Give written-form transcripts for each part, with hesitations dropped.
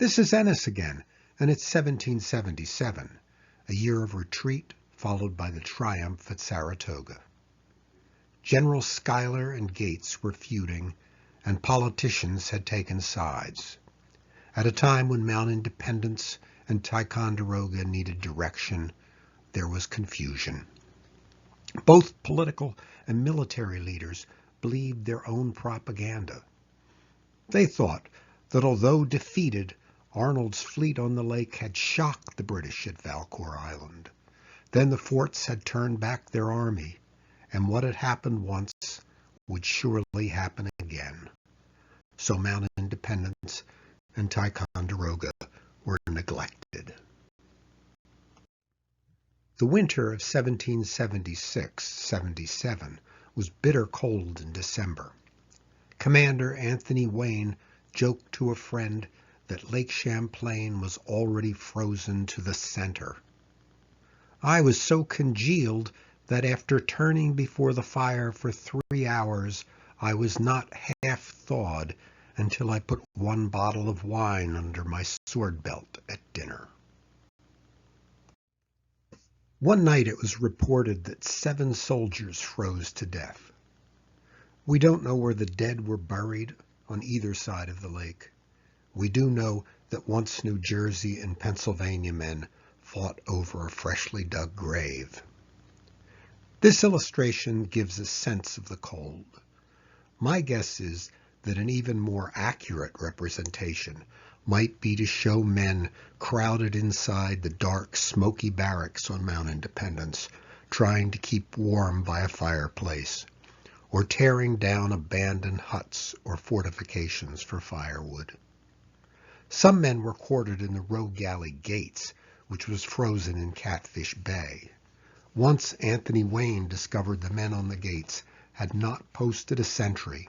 This is Ennis again, and it's 1777, a year of retreat followed by the triumph at Saratoga. General Schuyler and Gates were feuding, and politicians had taken sides. At a time when Mount Independence and Ticonderoga needed direction, there was confusion. Both political and military leaders believed their own propaganda. They thought that although defeated, Arnold's fleet on the lake had shocked the British at Valcour Island. Then the forts had turned back their army, and what had happened once would surely happen again. So Mount Independence and Ticonderoga were neglected. The winter of 1776-77 was bitter cold in December. Commander Anthony Wayne joked to a friend that Lake Champlain was already frozen to the center. I was so congealed that after turning before the fire for 3 hours, I was not half thawed until I put 1 bottle of wine under my sword belt at dinner. One night it was reported that 7 soldiers froze to death. We don't know where the dead were buried on either side of the lake. We do know that once New Jersey and Pennsylvania men fought over a freshly dug grave. This illustration gives a sense of the cold. My guess is that an even more accurate representation might be to show men crowded inside the dark, smoky barracks on Mount Independence, trying to keep warm by a fireplace, or tearing down abandoned huts or fortifications for firewood. Some men were quartered in the Rogue Galley Gates, which was frozen in Catfish Bay. Once Anthony Wayne discovered the men on the gates had not posted a sentry.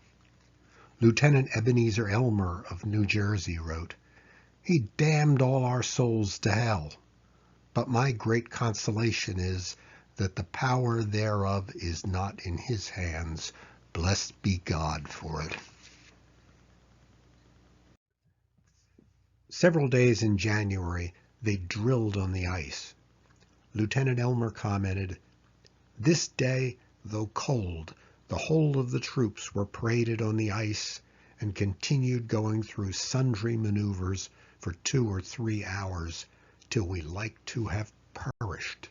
Lieutenant Ebenezer Elmer of New Jersey wrote, "He damned all our souls to hell, but my great consolation is that the power thereof is not in his hands. Blessed be God for it." Several days in January, they drilled on the ice. Lieutenant Elmer commented, "This day, though cold, the whole of the troops were paraded on the ice and continued going through sundry maneuvers for 2 or 3 hours till we like to have perished."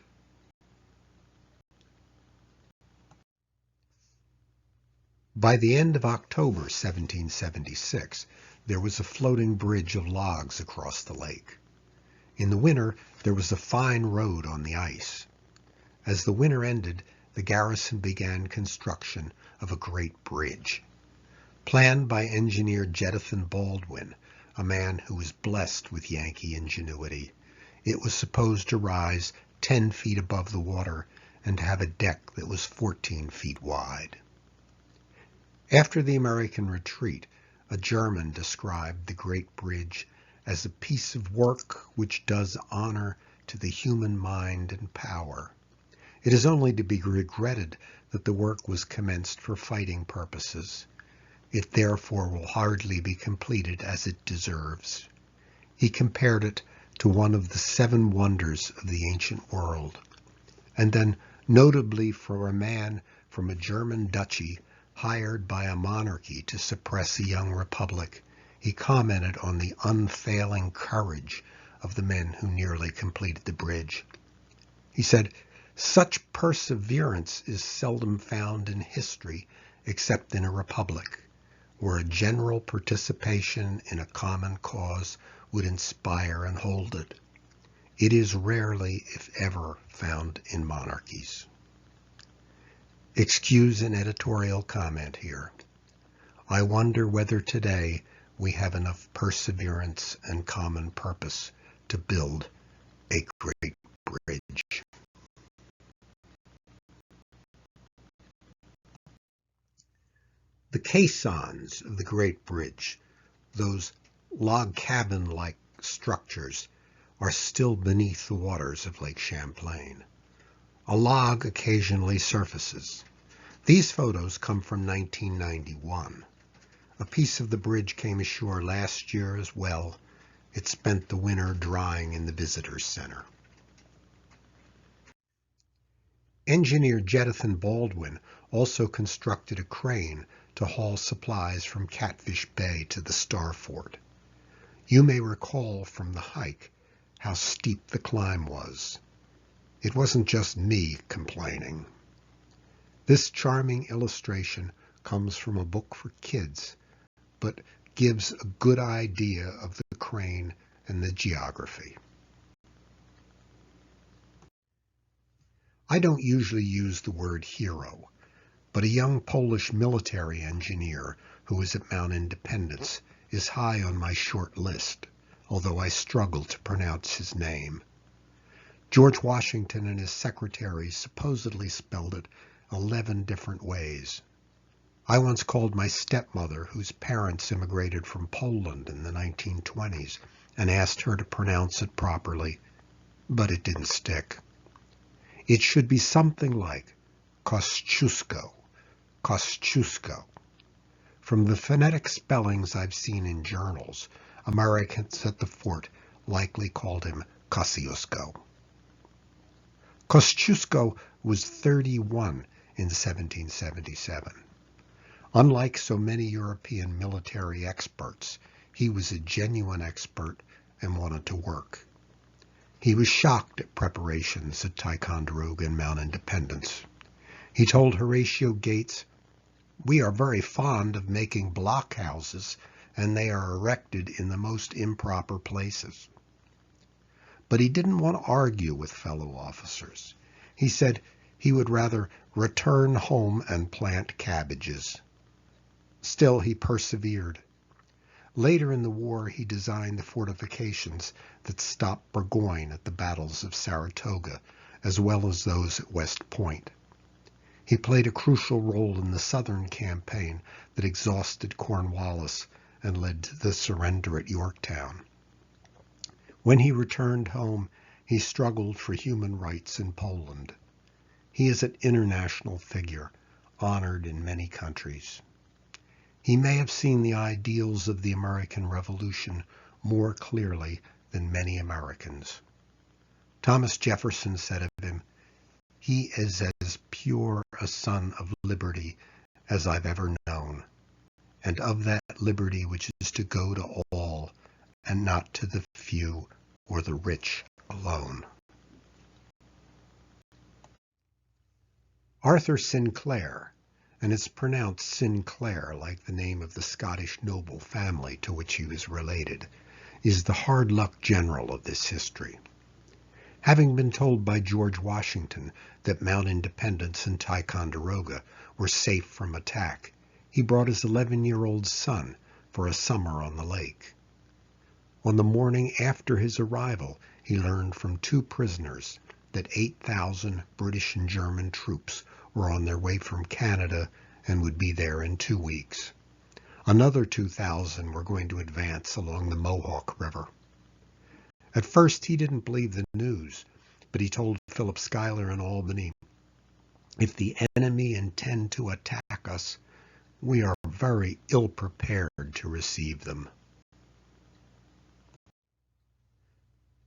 By the end of October 1776, there was a floating bridge of logs across the lake. In the winter, there was a fine road on the ice. As the winter ended, the garrison began construction of a great bridge. Planned by engineer Jedithan Baldwin, a man who was blessed with Yankee ingenuity, it was supposed to rise 10 feet above the water and have a deck that was 14 feet wide. After the American retreat, a German described the great bridge as a piece of work which does honor to the human mind and power. It is only to be regretted that the work was commenced for fighting purposes. It therefore will hardly be completed as it deserves. He compared it to one of the 7 wonders of the ancient world. And then, notably for a man from a German duchy hired by a monarchy to suppress a young republic, he commented on the unfailing courage of the men who nearly completed the bridge. He said, "Such perseverance is seldom found in history except in a republic, where a general participation in a common cause would inspire and hold it. It is rarely, if ever, found in monarchies." Excuse an editorial comment here. I wonder whether today we have enough perseverance and common purpose to build a great bridge. The caissons of the Great Bridge, those log cabin-like structures, are still beneath the waters of Lake Champlain. A log occasionally surfaces. These photos come from 1991. A piece of the bridge came ashore last year as well, It spent the winter drying in the visitors center. Engineer Jedithan Baldwin also constructed a crane to haul supplies from Catfish Bay to the Star Fort. You may recall from the hike how steep the climb was. It wasn't just me complaining. This charming illustration comes from a book for kids, but gives a good idea of the crane and the geography. I don't usually use the word hero, but a young Polish military engineer who was at Mount Independence is high on my short list, although I struggle to pronounce his name. George Washington and his secretary supposedly spelled it 11 different ways. I once called my stepmother, whose parents immigrated from Poland in the 1920s, and asked her to pronounce it properly, but it didn't stick. It should be something like Kosciuszko, Kosciuszko. From the phonetic spellings I've seen in journals, Americans at the fort likely called him Kosciuszko. Kosciuszko was 31 in 1777. Unlike so many European military experts, he was a genuine expert and wanted to work. He was shocked at preparations at Ticonderoga and Mount Independence. He told Horatio Gates, "We are very fond of making blockhouses, and they are erected in the most improper places." But he didn't want to argue with fellow officers. He said he would rather return home and plant cabbages. Still, he persevered. Later in the war, he designed the fortifications that stopped Burgoyne at the battles of Saratoga, as well as those at West Point. He played a crucial role in the Southern campaign that exhausted Cornwallis and led to the surrender at Yorktown. When he returned home, he struggled for human rights in Poland. He is an international figure, honored in many countries. He may have seen the ideals of the American Revolution more clearly than many Americans. Thomas Jefferson said of him, "He is as pure a son of liberty as I've ever known, and of that liberty which is to go to all, and not to the few or the rich alone." Arthur Sinclair, and it's pronounced Sinclair like the name of the Scottish noble family to which he was related, is the hard-luck general of this history. Having been told by George Washington that Mount Independence and Ticonderoga were safe from attack, he brought his 11-year-old son for a summer on the lake. On the morning after his arrival, he learned from 2 prisoners that 8,000 British and German troops were on their way from Canada and would be there in 2 weeks. Another 2,000 were going to advance along the Mohawk River. At first, he didn't believe the news, but he told Philip Schuyler in Albany, "If the enemy intend to attack us, we are very ill-prepared to receive them."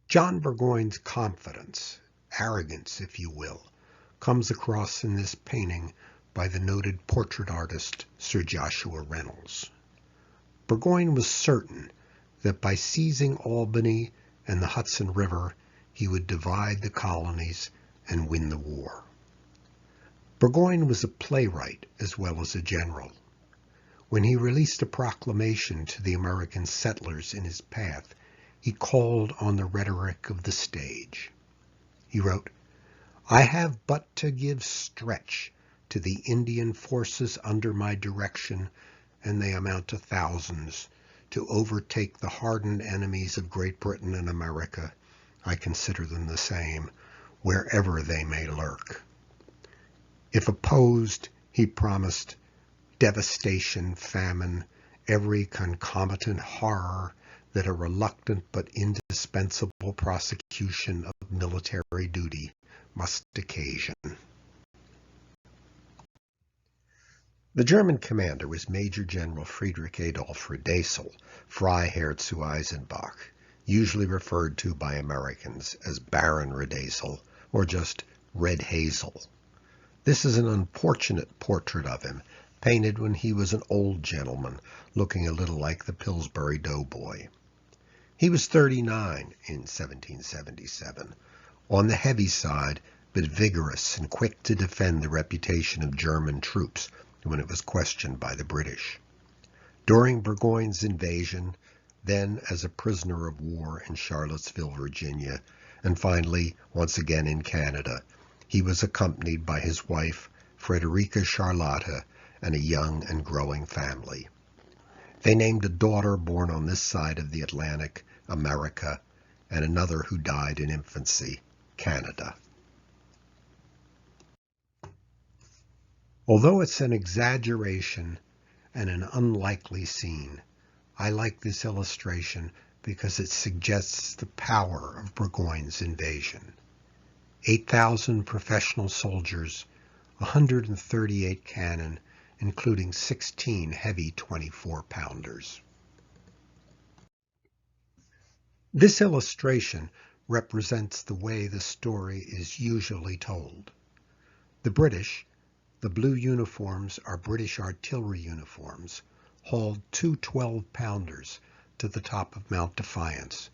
John Burgoyne's confidence, arrogance if you will, comes across in this painting by the noted portrait artist Sir Joshua Reynolds. Burgoyne was certain that by seizing Albany and the Hudson River, he would divide the colonies and win the war. Burgoyne was a playwright as well as a general. When he released a proclamation to the American settlers in his path, he called on the rhetoric of the stage. He wrote, "I have but to give stretch to the Indian forces under my direction, and they amount to thousands, to overtake the hardened enemies of Great Britain and America. I consider them the same, wherever they may lurk." If opposed, he promised devastation, famine, every concomitant horror that a reluctant but indispensable prosecution of military duty must occasion. The German commander was Major General Friedrich Adolf Redazel, Freiherr zu Eisenbach, usually referred to by Americans as Baron Redazel or just Red Hazel. This is an unfortunate portrait of him, painted when he was an old gentleman, looking a little like the Pillsbury Doughboy. He was 39 in 1777, on the heavy side, but vigorous and quick to defend the reputation of German troops when it was questioned by the British. During Burgoyne's invasion, then as a prisoner of war in Charlottesville, Virginia, and finally once again in Canada, he was accompanied by his wife, Frederica Charlotta, and a young and growing family. They named a daughter born on this side of the Atlantic, America, and another who died in infancy, Canada. Although it's an exaggeration and an unlikely scene, I like this illustration because it suggests the power of Burgoyne's invasion. 8,000 professional soldiers, 138 cannon, including 16 heavy 24-pounders. This illustration represents the way the story is usually told. The British, the blue uniforms are British artillery uniforms, hauled two 12-pounders to the top of Mount Defiance,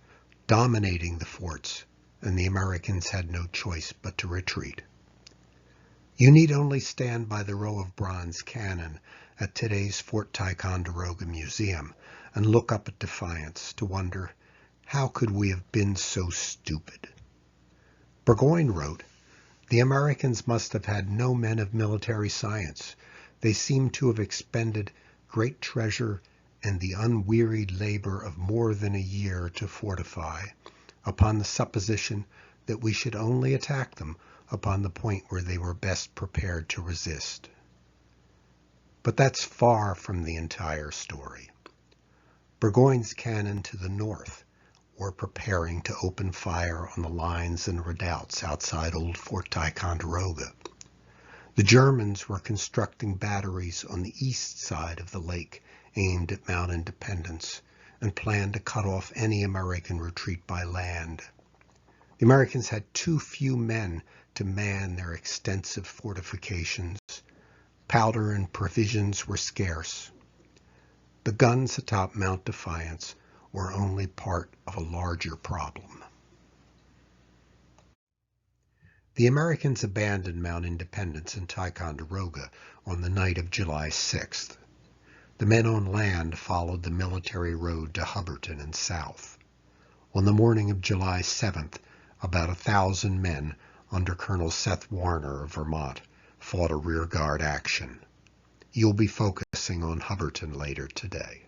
dominating the forts, and the Americans had no choice but to retreat. You need only stand by the row of bronze cannon at today's Fort Ticonderoga Museum and look up at Defiance to wonder, how could we have been so stupid? Burgoyne wrote, "The Americans must have had no men of military science. They seem to have expended great treasure and the unwearied labor of more than a year to fortify, upon the supposition that we should only attack them upon the point where they were best prepared to resist." But that's far from the entire story. Burgoyne's cannon to the north were preparing to open fire on the lines and redoubts outside old Fort Ticonderoga. The Germans were constructing batteries on the east side of the lake aimed at Mount Independence and planned to cut off any American retreat by land. The Americans had too few men to man their extensive fortifications. Powder and provisions were scarce. The guns atop Mount Defiance were only part of a larger problem. The Americans abandoned Mount Independence and Ticonderoga on the night of July 6th. The men on land followed the military road to Hubbardton and south. On the morning of July 7th, about 1,000 men under Colonel Seth Warner of Vermont fought a rearguard action. You'll be focusing on Hubbardton later today.